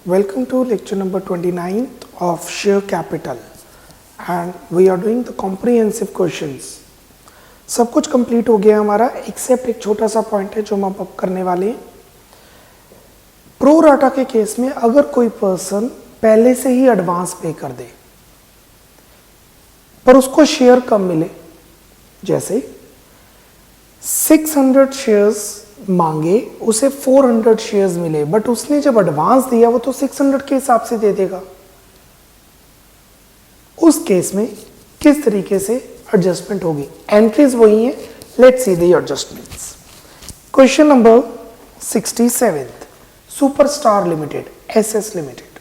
Welcome to lecture number 29th of share capital and we are doing the comprehensive questions. सब कुछ complete हो गया हमारा accept एक छोटा सा पॉइंट है जो हम अब करने वाले हैं. प्रो राटा के केस में अगर कोई पर्सन पहले से ही एडवांस पे कर दे पर उसको शेयर कम मिले, जैसे 600 शेयर्स मांगे उसे 400 शेयर्स मिले, बट उसने जब एडवांस दिया वो तो 600 के हिसाब से दे देगा. उस केस में किस तरीके से एडजस्टमेंट होगी? एंट्रीज वही हैं. Let's see the adjustments. Question number 67, superstar limited SS limited.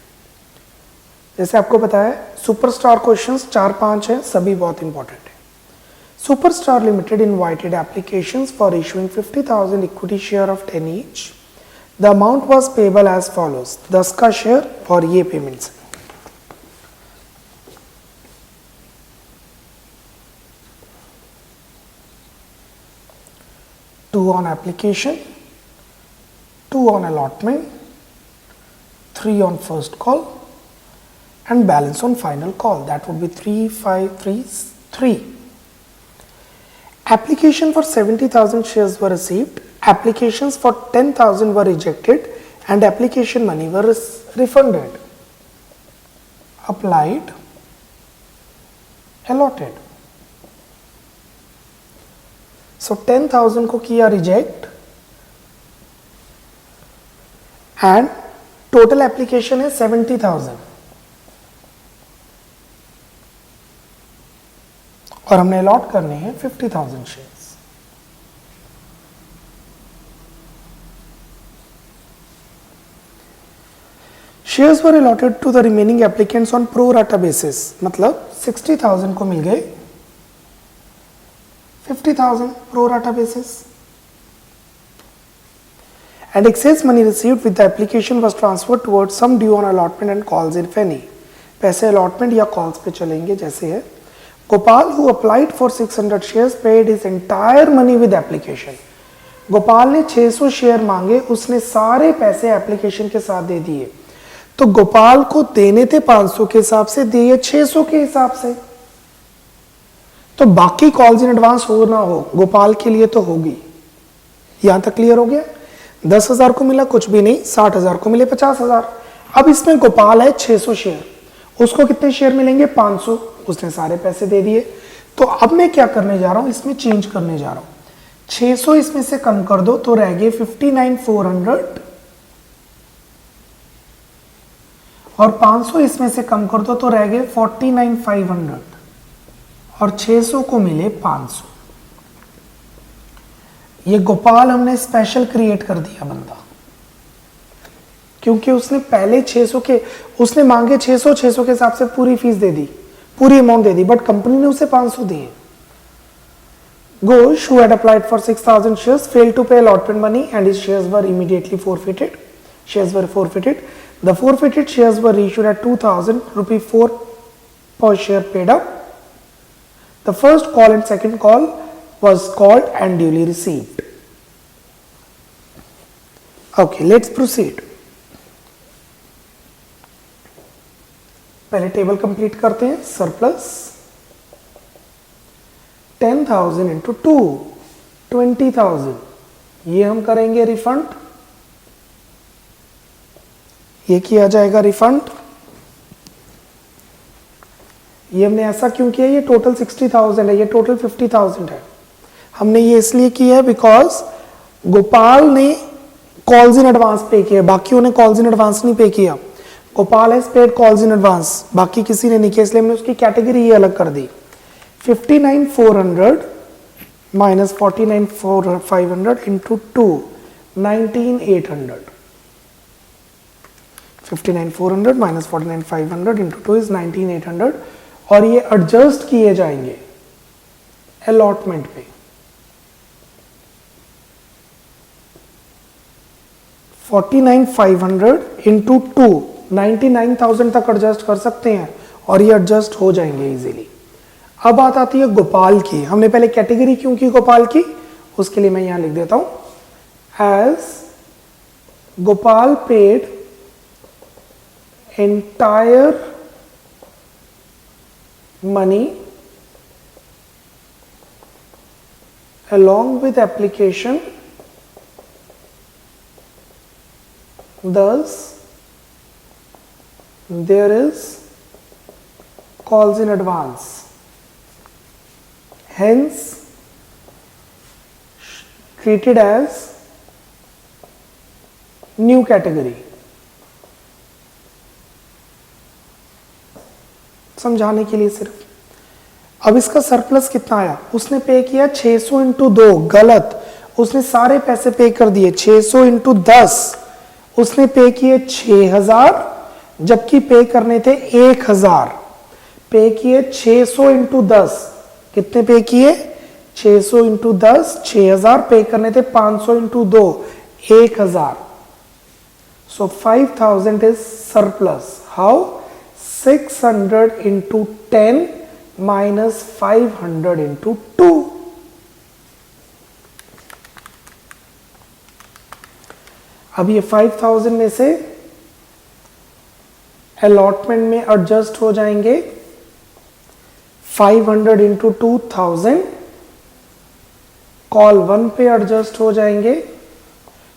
जैसे आपको पता है सुपरस्टार क्वेश्चंस 4-5 हैं, सभी बहुत इंपॉर्टेंट है. Superstar Limited invited applications for issuing 50,000 equity share of 10 each. The amount was payable as follows. 10 का शेयर और ये payments. Two on application, 2 on allotment, 3 on first call, and balance on final call. That would be 3, 5, 3, 3. Application for 70,000 shares were received, applications for 10,000 were rejected and application money were refunded. Applied, allotted. So 10,000 को किया reject and total application है 70,000 और हमने allot करने हैं 50,000 shares. Shares were allotted to the remaining applicants on pro rata basis. मतलब 60,000 को मिल गए 50,000 pro rata basis. And excess money received with the application was transferred towards sum due on allotment and calls if any. पैसे allotment या calls पे चलेंगे, जैसे है Gopal, who applied for 600 shares, paid his entire money with application. Gopal ने 600 share मांगे, उसने सारे पैसे एप्लीकेशन के साथ दे दिए. तो गोपाल को देने थे 500 के हिसाब से, दिए 600 के हिसाब से. तो बाकी कॉल्स इन एडवांस हो ना हो, गोपाल के लिए तो होगी. यहां तक क्लियर हो गया? 10,000 को मिला कुछ भी नहीं, 60,000 को मिले 50,000. अब इसमें गोपाल है 600 शेयर, उसको कितने शेयर मिलेंगे? 500. उसने सारे पैसे दे दिए. तो अब मैं क्या करने जा रहा हूं, इसमें चेंज करने जा रहा हूं. 600 इसमें से कम कर दो तो रह गए 59,400 और 500 इसमें से कम कर दो तो रह गए 49,500 और 600 को मिले 500. ये गोपाल हमने स्पेशल क्रिएट कर दिया बंदा, क्योंकि उसने पहले 600 के उसने मांगे 600 के हिसाब से पूरी फीस दे दी, पूरी amount they the, but company ने उसे 500 दिए. Ghosh, who had applied for 6,000 shares, failed to pay allotment money and his shares were immediately forfeited. Shares were forfeited. The forfeited shares were reissued at 2,000 rupee 4 per share paid up. The first call and second call was called and duly received. Okay, let's proceed. पहले table complete करते हैं. Surplus 10,000 into 2 20,000, ये हम करेंगे refund. ये किया जाएगा refund. ये हमने ऐसा क्यों किया? ये टोटल 60,000 है, ये टोटल 50,000 है. हमने ये इसलिए किया है बिकॉज गोपाल ने कॉल्स इन एडवांस पे किया, बाकियों ने कॉल्स इन एडवांस नहीं पे किया. Gopal has paid calls in advance, बाकी किसी ने नहीं किया, इसलिए हमने उसकी कैटेगरी ये अलग कर दी. 59,400 minus 49,500 into 2 19,800. 59,400 minus 49,500 into 2 is 19,800 और ये एडजस्ट किए जाएंगे अलॉटमेंट पे. 49,500 इंटू 2 99,000 तक एडजस्ट कर सकते हैं और ये एडजस्ट हो जाएंगे इजीली. अब बात आती है गोपाल की. हमने पहले कैटेगरी क्यों की गोपाल की, उसके लिए मैं यहां लिख देता हूं. As Gopal paid entire money along with application, thus there is calls in advance, hence treated as new category. समझाने के लिए सिर्फ। अब इसका सरप्लस कितना आया, उसने पे किया 600 इंटू 2, गलत, उसने सारे पैसे पे कर दिए। 600 इंटू 10 उसने पे किए 6000, जबकि पे करने थे 1000। पे किए 600 इंटू 10, कितने पे किए 600 इंटू 10 6000, पे करने थे 500 into 2 1000। So 5000 is surplus. How? 600 into 10 minus 500 into 2. अब ये 5000 में से अलॉटमेंट में एडजस्ट हो जाएंगे 500 into 2000, कॉल 1 पे एडजस्ट हो जाएंगे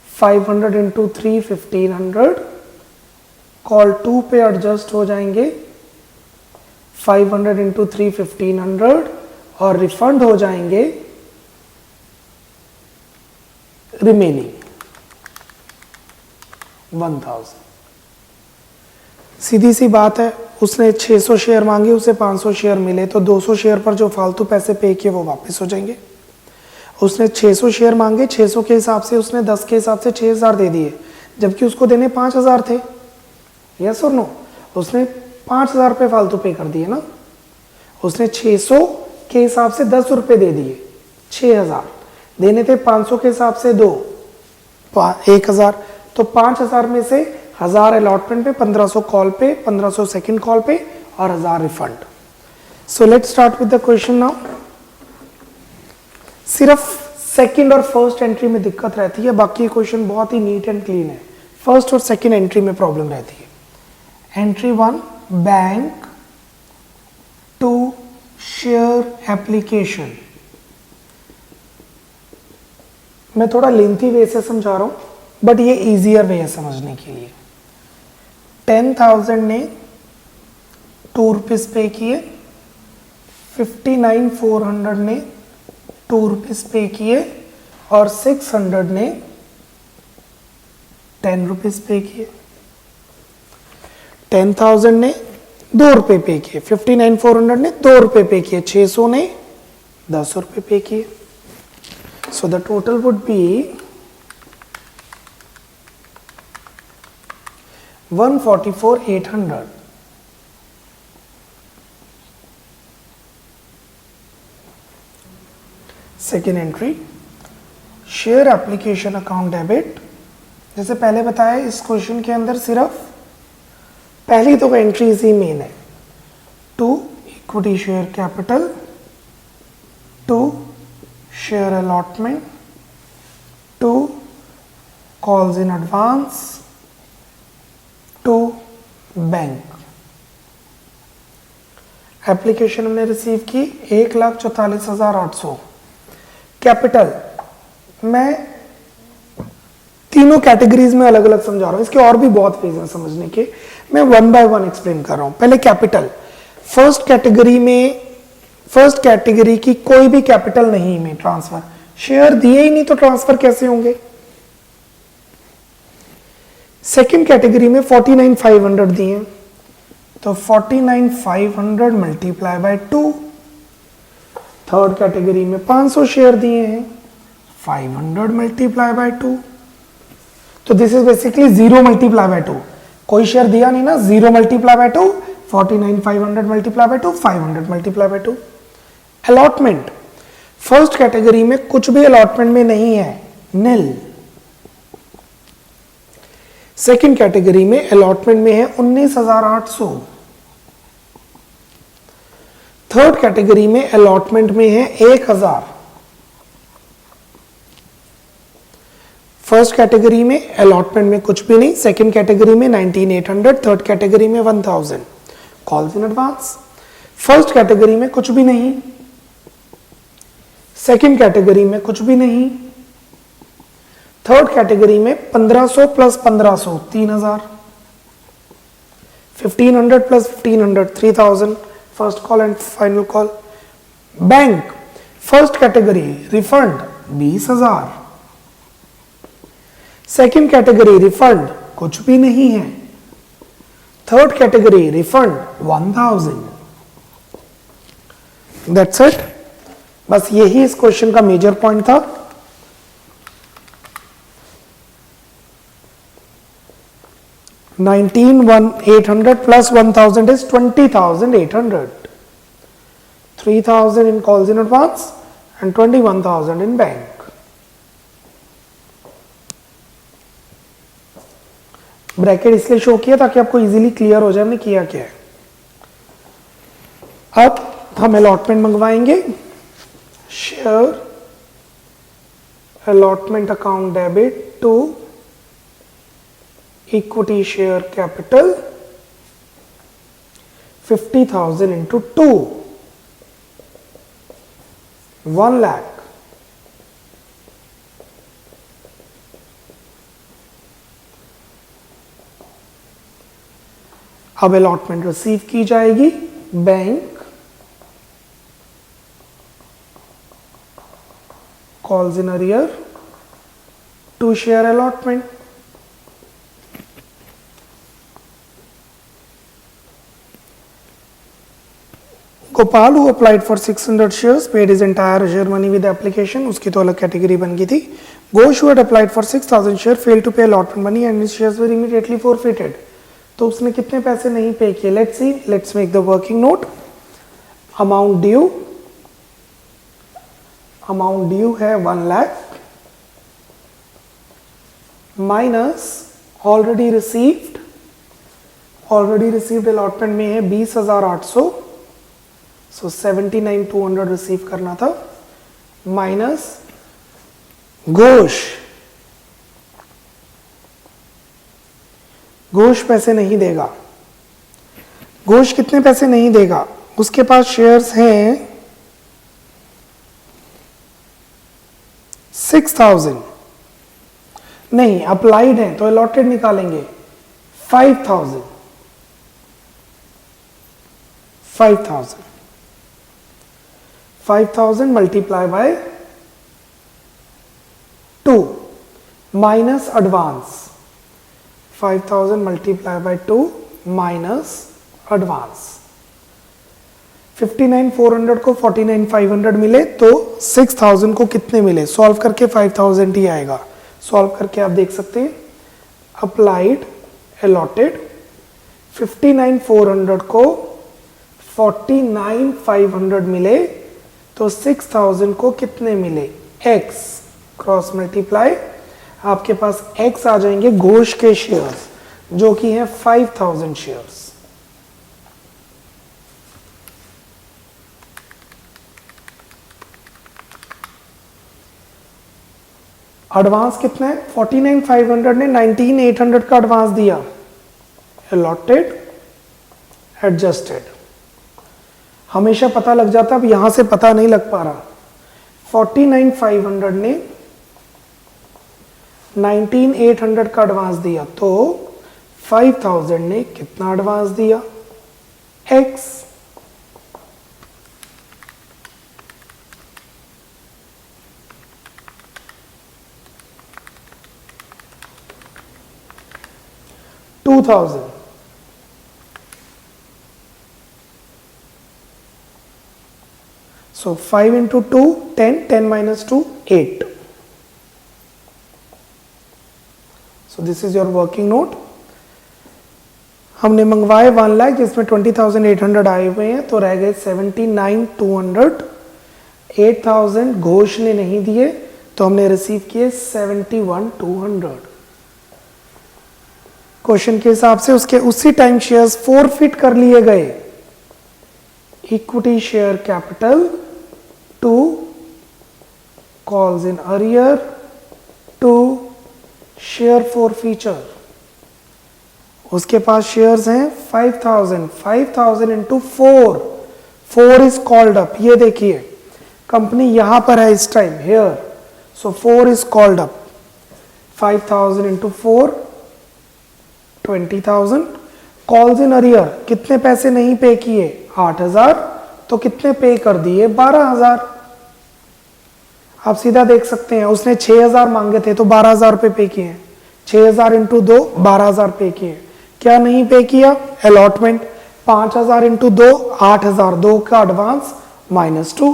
500 into 3 1500, कॉल 2 पे एडजस्ट हो जाएंगे 500 into 3 1500 और रिफंड हो जाएंगे रिमेनिंग 1000। सीधी सी बात है, उसने 600 शेयर मांगे, उसे 500 शेयर मिले, तो 200 शेयर पर जो फालतू पैसे पे किए वो वापस हो जाएंगे। उसने 600 शेयर मांगे, 600 के हिसाब से उसने 10 के हिसाब से 6000 दे दिए, जबकि उसको देने 5000 थे। यस और नो? उसने 5000 रुपये फालतू पे कर दिए ना। उसने 600 के हिसाब से 10 रुपये दे दिए, 6000 देने थे, 500 के हिसाब से 1000, तो 5000 में से 1000 अलॉटमेंट पे, 1500 कॉल पे, 1500 सेकंड कॉल पे और 1000 refund. So let's start with the question now. सिर्फ सेकंड और फर्स्ट एंट्री में दिक्कत रहती है, बाकी क्वेश्चन बहुत ही नीट एंड क्लीन है। फर्स्ट और सेकंड एंट्री में प्रॉब्लम रहती है। Entry 1, bank to share application. मैं थोड़ा लेंथी वे से समझा रहा हूं, बट ये इजियर वे है समझने के लिए। 10,000 ने 2 रुपीज पे किए, 59,400 ने 2 रुपीज पे किए और 600 ने 10 रुपीज पे किए। 10,000 ने 2 रुपए पे किए, 59,400 ने 2 रुपए पे किए, 600 ने 10 रुपए पे किए। So the total would be 144,800। Second entry, share application account debit. जैसे पहले बताया, इस क्वेश्चन के अंदर सिर्फ पहली तो एंट्रीज ही मेन है। 2 equity share capital, 2 share allotment, 2 calls in advance, 2 bank. Application हमने रिसीव की 1,44,800। कैपिटल, मैं तीनों कैटेगरीज में अलग अलग समझा रहा हूं, इसके और भी बहुत वेज हैं समझने के, मैं 1 बाय 1 एक्सप्लेन कर रहा हूं। पहले कैपिटल, फर्स्ट कैटेगरी की कोई भी कैपिटल नहीं में ट्रांसफर, शेयर दिए ही नहीं तो ट्रांसफर कैसे होंगे। सेकंड कैटेगरी में 49,500 दिए, तो 49,500 मल्टीप्लाई बाय 2। थर्ड कैटेगरी में 500 शेयर दिए हैं, 500 मल्टीप्लाई बाय 2। तो this is basically 0 multiply by 2, कोई शेयर दिया नहीं ना, 0 multiply by 2, 49,500 multiply by 2, 500 multiply by 2। Allotment, first category में कुछ भी अलॉटमेंट में नहीं है, निल। सेकंड कैटेगरी में अलॉटमेंट में है 19,800। थर्ड कैटेगरी में अलॉटमेंट में है 1,000। फर्स्ट कैटेगरी में अलॉटमेंट में कुछ भी नहीं, सेकंड कैटेगरी में 19,800, थर्ड कैटेगरी में 1,000 calls in advance. First category में कुछ भी नहीं, सेकंड कैटेगरी में कुछ भी नहीं, थर्ड कैटेगरी में 1500 plus 1500 3,000, 1,500 plus 1,500 3,000, first call and final call. Bank first category refund 20,000, second category refund कुछ भी नहीं है, third category refund 1,000। That's it. बस यही इस क्वेश्चन का मेजर पॉइंट था। $19,800 plus 1,000 is 20,800. 3,000 in calls in advance and 21,000 in bank. Bracket इसलिए शो किया ताकि आपको इजीली क्लियर हो जाए हमने किया क्या है। अब हम अलॉटमेंट मंगवाएंगे। Share allotment account debit to equity share capital 50,000 into 2 1 lakh। अब अलॉटमेंट रिसीव की जाएगी। Bank calls in arrear to share allotment. Gopal, who applied for 600 shares, paid his entire share money with the application. उसकी तो अलग category बन गई थी। Ghosh, who had applied for 6,000 shares, failed to pay allotment money and his shares were immediately forfeited. तो उसने कितने पैसे नहीं पे किए? Let's see. Let's make the working note. Amount due है 1 lakh minus already received allotment में है 20,800, सो 79,200 रिसीव करना था, माइनस घोष पैसे नहीं देगा। घोष कितने पैसे नहीं देगा? उसके पास शेयर्स हैं 6,000, नहीं अप्लाइड है तो अलॉटेड निकालेंगे 5,000 multiply by 2 minus advance, 5,000 multiply by 2 minus advance। 59,400 को 49,500 मिले तो 6,000 को कितने मिले? सॉल्व करके 5,000 ही आएगा। सॉल्व करके आप देख सकते हैं अप्लाइड अलॉटेड 59,400 को 49,500 मिले तो 6,000 को कितने मिले? x क्रॉस मल्टीप्लाई, आपके पास x आ जाएंगे घोष के शेयर्स जो कि हैं 5,000 शेयर्स। एडवांस कितना है? 49,500 ने 19,800 का एडवांस दिया, अलॉटेड एडजस्टेड। हमेशा पता लग जाता, अब यहां से पता नहीं लग पा रहा। 49,500 ने 19,800 का एडवांस दिया तो 5,000 ने कितना एडवांस दिया? x। $2,000। So 5 into 2, 10, 10 minus 2, 8. So this is your working note. हमने मंगवाए 1 लाख जिसमें 20,800 आए हुए हैं तो रह गए 79,200। 8,000 घोष ने नहीं दिए तो हमने रिसीव किए 71,200। क्वेश्चन के हिसाब से उसके उसी टाइम शेयर्स फोरफिट कर लिए गए। Equity share capital to calls in arrear to share forfeiture, उसके पास शेयर्स हैं 5000, 5000 इंटू 4, 4 इज कॉल्ड अप। ये देखिए कंपनी यहां पर है इस time here, so 4 is called up. 5000 into 4 20,000। Calls in arrear, कितने पैसे नहीं पे किए 8000, तो कितने पे कर दिए 12000। आप सीधा देख सकते हैं उसने 6000 मांगे थे तो 12000 रुपए पे किए हैं। 6000 इंटू 2 12000 पे किए। क्या नहीं पे किया अलॉटमेंट। 5000 इंटू 2 8000, 2 का एडवांस -2।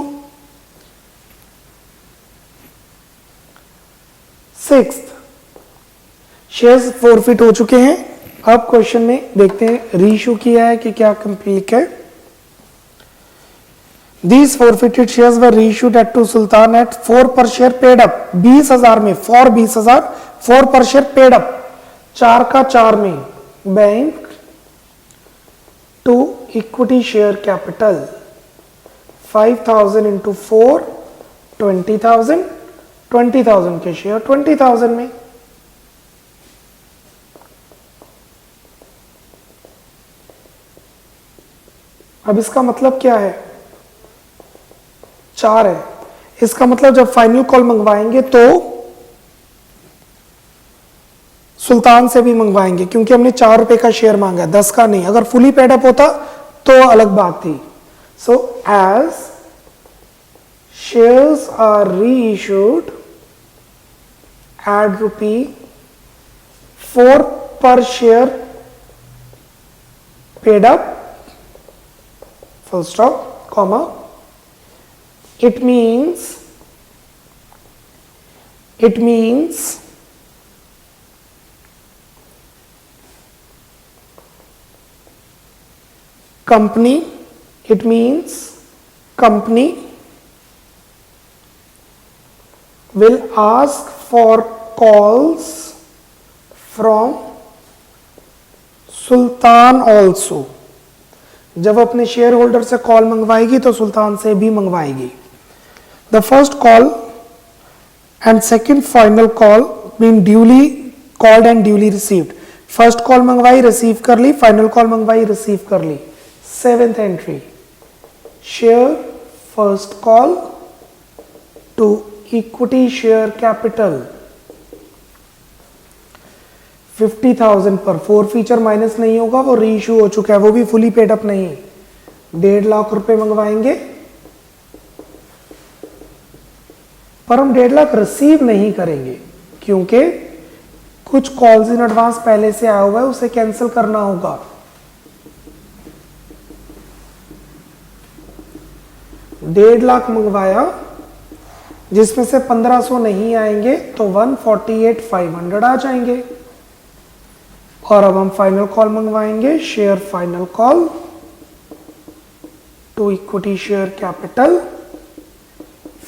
6th शेयर्स फॉरफिट हो चुके हैं। अब क्वेश्चन में देखते हैं रीइश्यू किया है कि क्या कंप्लीट है। These forfeited shares were reissued at to Sultan at 4 per share paid up, 20,000 में, for 20,000, 4 per share paid up, 4 का 4 में, bank to equity share capital, 5,000 into 4, 20,000, 20,000 के शेयर 20,000 में। अब इसका मतलब क्या है, 4 है। इसका मतलब जब फाइनल कॉल मंगवाएंगे तो सुल्तान से भी मंगवाएंगे, क्योंकि हमने 4 रुपए का शेयर मांगा, 10 का नहीं। अगर फुली पेड अप होता तो अलग बात थी। So as shares are reissued at ₹4 per share paid up, full stop, comma, it means company will ask for calls from Sultan also। जब अपने शेयर होल्डर से कॉल मंगवाएगी तो सुल्तान से भी मंगवाएगी। The first call and second final call been duly called and duly received. First call मंगवाई receive कर ली, फाइनल कॉल मंगवाई रिसीव कर ली। 7th entry, share first call to equity share capital 50,000 पर। 4 फीचर माइनस नहीं होगा, वो रीइश्यू हो चुका है, वो भी फुली पेड अप नहीं। 1.5 लाख रुपए मंगवाएंगे, पर हम 1.5 लाख रिसीव नहीं करेंगे क्योंकि कुछ कॉल्स इन एडवांस पहले से आया हुआ है, उसे कैंसिल करना होगा। डेढ़ लाख मंगवाया जिसमें से 1500 नहीं आएंगे तो 148,500 आ जाएंगे। और अब हम फाइनल कॉल मंगवाएंगे, share final call to equity share capital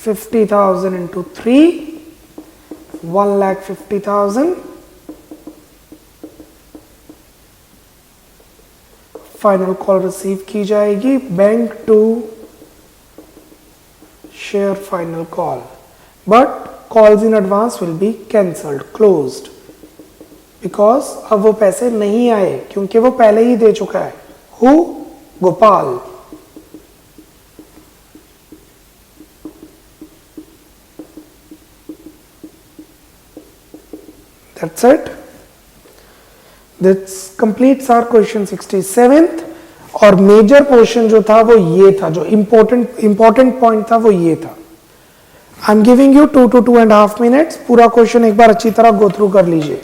50,000 into 3, 1,50,000। Final call receive की जाएगी, bank to share final call, but calls in advance will be cancelled, closed, because अब वो पैसे नहीं आए क्योंकि वो पहले ही दे चुका है। Who? Gopal. That's it. This completes our question 67th। और मेजर पोर्शन जो था वो ये था, जो इंपॉर्टेंट पॉइंट था वो ये था। I am giving you 2 to 2.5 minutes, पूरा क्वेश्चन एक बार अच्छी तरह गो थ्रू कर लीजिए।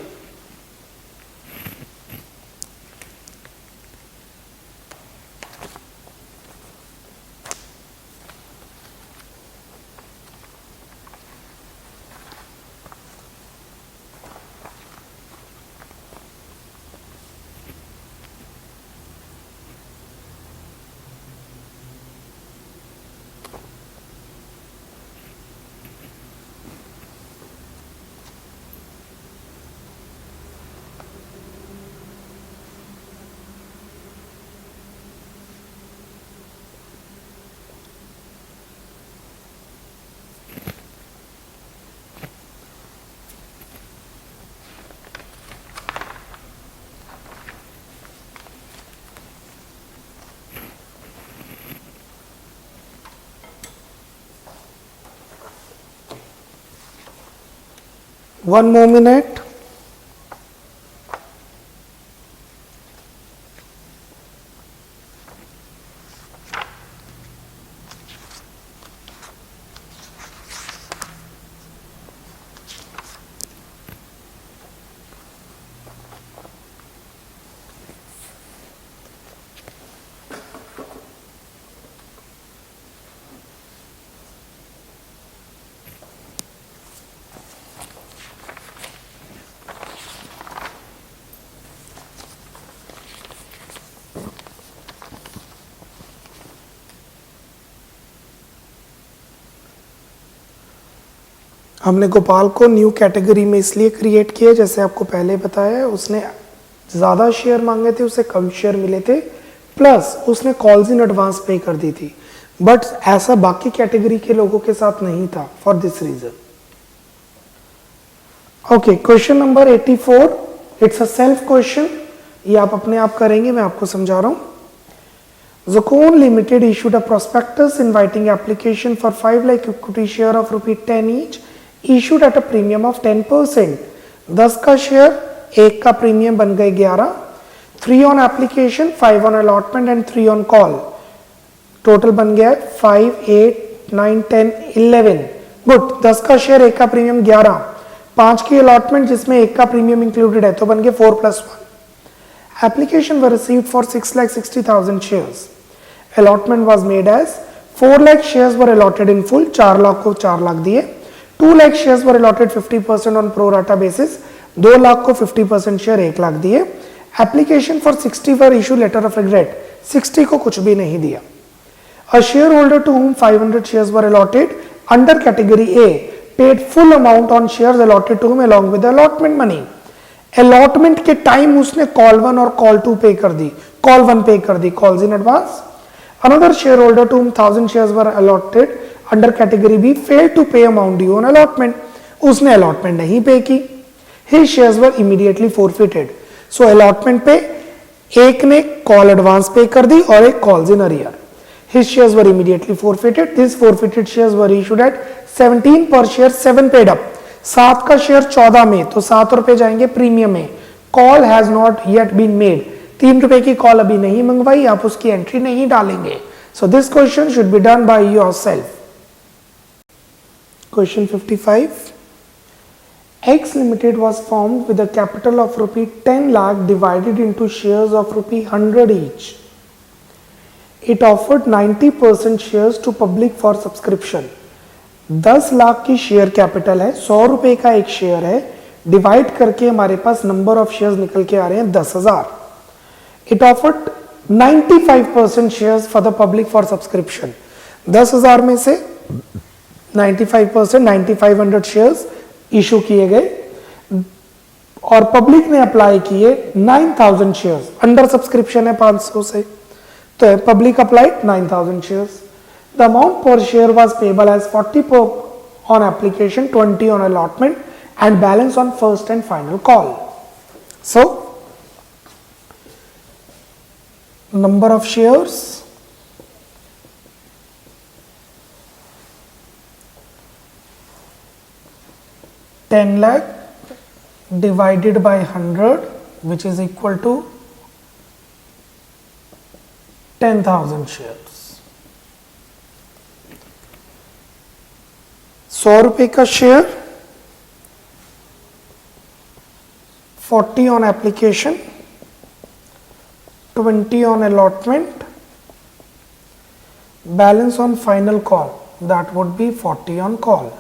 1 more minute. हमने गोपाल को न्यू कैटेगरी में इसलिए क्रिएट किया, जैसे आपको पहले बताया है, उसने ज़्यादा शेयर मांगे थे, उसे कम शेयर मिले थे, प्लस उसने कॉल्स इन एडवांस पे कर दी थी, बट ऐसा बाकी कैटेगरी के लोगों के साथ नहीं था, for this reason. Okay, question number 84, it's a self question, ये आप अपने आप करेंगे, मैं आपको समझा रहा हूँ। Zocon Limited issued a prospectus inviting application for 5 lakh equity share of ₹10 each, issued at a premium of 10%. 10 का शेयर, 1 का प्रीमियम बन गए 11, 3 on application, 5 on allotment and 3 on call. Total बन गया 5, 8, 9, 10, 11. गुड, 10 का शेयर, 1 का प्रीमियम 11, 5 की allotment जिसमें 1 का प्रीमियम इंक्लूडेड है, तो बन गया 4+1. Application were received for 6,60,000 shares. Allotment was made as 4 lakh shares were allotted in full, 4 lakh को 4 लाख दिए, 2 lakh shares were allotted 50% on pro rata basis, 2 lakh को 50% शेयर 1 लाख दिए. Application for 60 were issue letter of regret, 60 को कुछ भी नहीं दिया. A shareholder to whom 500 shares were allotted under category A paid full amount on shares allotted to him along with the allotment money. Allotment के time उसने call 1 और call 2 पे कर दी, कॉल 1 पे कर दी, calls in advance. Another share holder to 1000 shares were allotted under category B fail to pay amount due on allotment, उसने allotment नहीं पे की, his shares were immediately forfeited. So allotment pay एक ने call advance पे कर दी और एक calls in arrear. His shares were immediately forfeited, this forfeited shares were issued at 17 पर शेयर, 7 पेड अप. 7 का शेयर 14 में, तो 7 रुपए जाएंगे प्रीमियम में. Call has not yet been made, 3 रुपए की कॉल अभी नहीं मंगवाई, आप उसकी एंट्री नहीं डालेंगे. So this question should be done by yourself. Question 55, X Limited was formed with a capital of ₹10 lakh divided into shares of ₹100 each. It offered 90% shares to public for subscription. 10 lakh की share capital है, 100 रुपए का एक share है, divide करके हमारे पास number of shares निकल के आ रहे हैं 10,000. It offered 95% shares for the public for subscription. 10,000 में से 95%, 9500 शेयर्स इशू किए गए और पब्लिक ने अप्लाई किए 9000 शेयर्स. अंडर सब्सक्रिप्शन है 500 से, तो public applied 9000 shares. The amount per share was payable as 40 per on application, 20 on allotment and balance on first and final call. So, number of shares, $10 lakh divided by 100, which is equal to 10,000 shares. 100 रुपए का share, 40 on application, 20 on allotment, balance on final call, that would be 40 on call.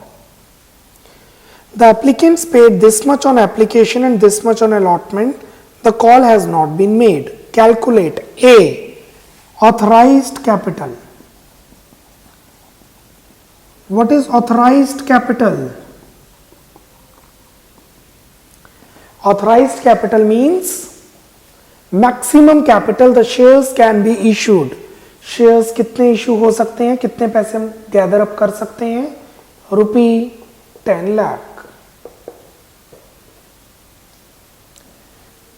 The applicants paid this much on application and this much on allotment. The call has not been made. Calculate A, authorized capital. What is authorized capital? Authorized capital means maximum capital the shares can be issued. Shares कितने issue हो सकते हैं, कितने पैसे हम gather up कर सकते हैं? ₹10 lakh.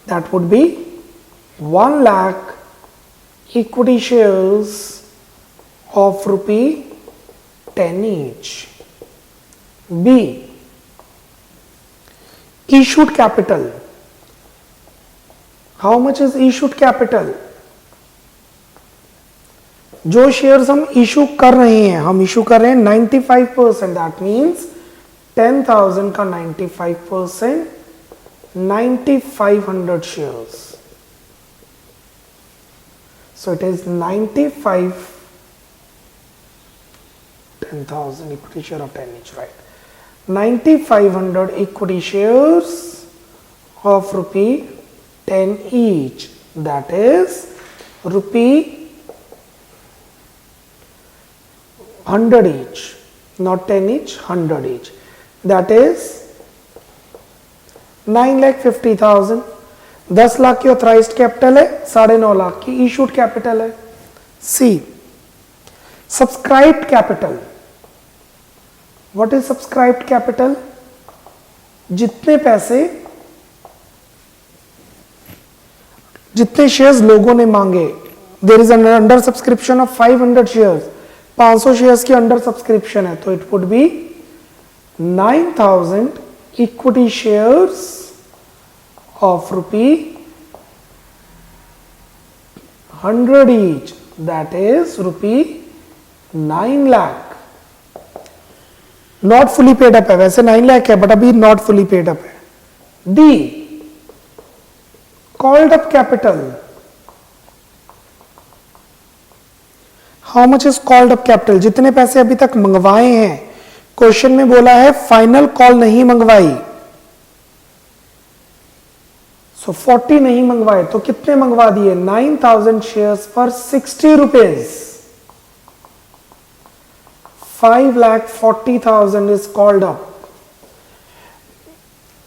That would be 1 lakh equity shares of ₹10 each. B, issued capital. How much is issued capital? जो शेयर्स हम इशू कर रहे हैं, हम इशू कर रहे हैं 95%, दैट मीन्स 10,000 का 95%, 9500 shares. So it is 95, 10,000 equity share of 10 each, right? 9,500 equity shares of rupee 10 each, that is rupee 100 each, not 10 each, 100 each, that is 9,50,000. 10 lakh की ऑथराइज्ड कैपिटल है, 9.5 लाख की इशूड कैपिटल है. C subscribed capital. What is subscribed capital? जितने पैसे, जितने shares लोगों ने मांगे. There is an under subscription of 500 shares, 500 shares की अंडर सब्सक्रिप्शन है, तो it would be 9,000 equity shares of rupee 100 each, that is rupee 9 lakh. Not fully paid up है, वैसे 9 lakh है, but अभी not fully paid up है. D, called up capital. How much is called up capital? जितने पैसे अभी तक मंगवाए हैं, क्वेश्चन में बोला है फाइनल कॉल नहीं मंगवाई. सो 40 नहीं मंगवाए, तो कितने मंगवा दिए? 9,000 शेयर्स पर 60 रुपीज. 5,40,000 is called up.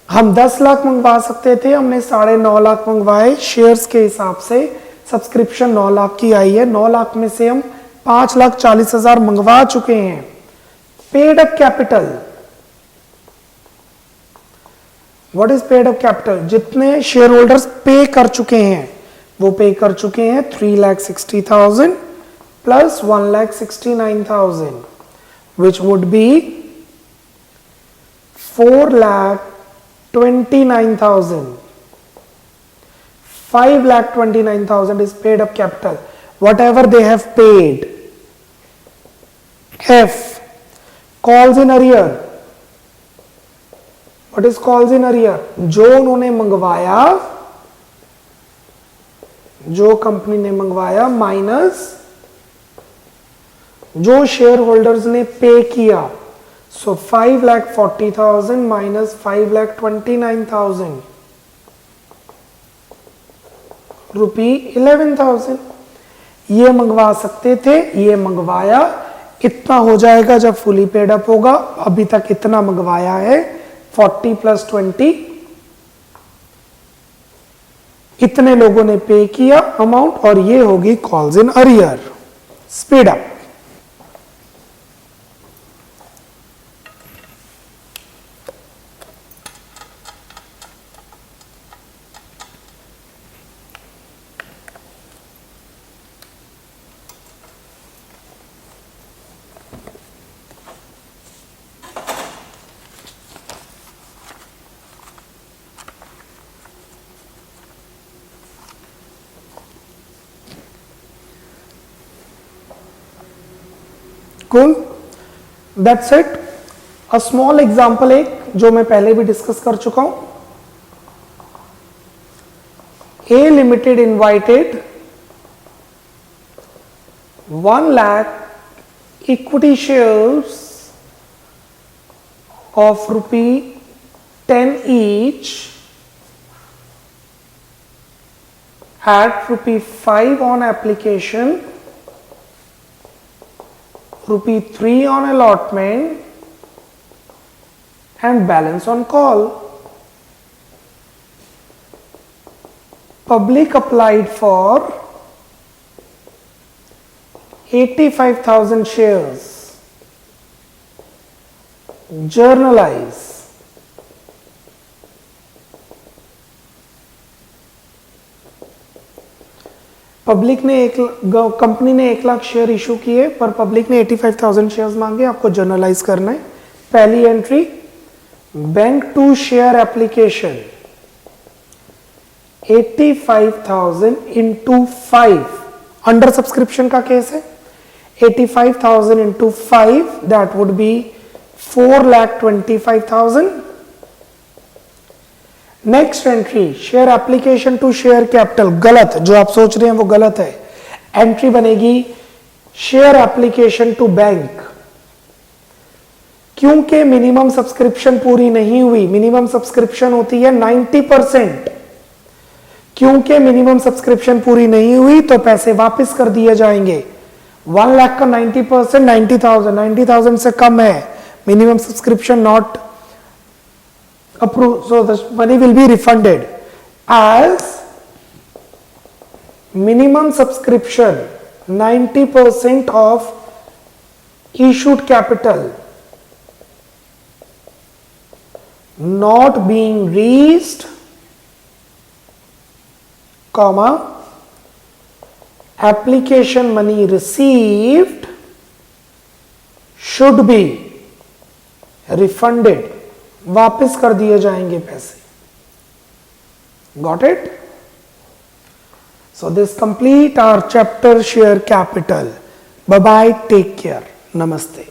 हम 10 लाख मंगवा सकते थे, हमने 9.5 लाख मंगवाए. शेयर्स के हिसाब से सब्सक्रिप्शन 9 लाख की आई है. 9 लाख में से हम 5,40,000 मंगवा चुके हैं. Paid up capital. What is paid up capital? जितने शेयर होल्डर्स पे कर चुके हैं, वो पे कर चुके हैं 3,60,000 plus 1,69,000, which would be 4,29,000. 5,29,000 is paid up capital. Whatever they have paid. F, calls in arrear. What is calls in arrear? जो उन्होंने मंगवाया, जो कंपनी ने मंगवाया माइनस जो शेयर होल्डर्स ने पे किया. सो 5,40,000 माइनस 5,29,000 रुपी 11,000. ये मंगवा सकते थे, ये मंगवाया. इतना हो जाएगा जब फुली पेड अप होगा. अभी तक इतना मंगवाया है, 40 प्लस 20, इतने लोगों ने पे किया अमाउंट, और ये होगी calls in arrear. Speed up. Cool. That's it. A small example एक जो मैं पहले भी डिस्कस कर चुका हूं. A Limited invited 1 lakh equity shares of rupee 10 each at rupee 5 on application, rupee 3 on allotment, and balance on call. Public applied for 85,000 shares. Journalize. Public ने company ने 1 लाख शेयर इशू किए, पर पब्लिक ने 85,000 shares मांगे. आपको generalized करना है. पहली entry bank to share application 85,000 into 5, under subscription का केस है, 85,000 into 5 that would be 4,25,000. Next entry share application to share capital, गलत, जो आप सोच रहे हैं वो गलत है। एंट्री बनेगी शेयर एप्लीकेशन टू बैंक, क्योंकि मिनिमम सब्सक्रिप्शन पूरी नहीं हुई। मिनिमम सब्सक्रिप्शन होती है 90%, क्योंकि मिनिमम सब्सक्रिप्शन पूरी नहीं हुई तो पैसे वापस कर दिए जाएंगे। 1 लाख का 90%, 90,000 से कम है, minimum subscription not approved, so the money will be refunded as minimum subscription 90% of issued capital not being reached, comma, application money received should be refunded, वापस कर दिए जाएंगे पैसे। Got it? So this complete our chapter share capital. Bye bye, take care, नमस्ते।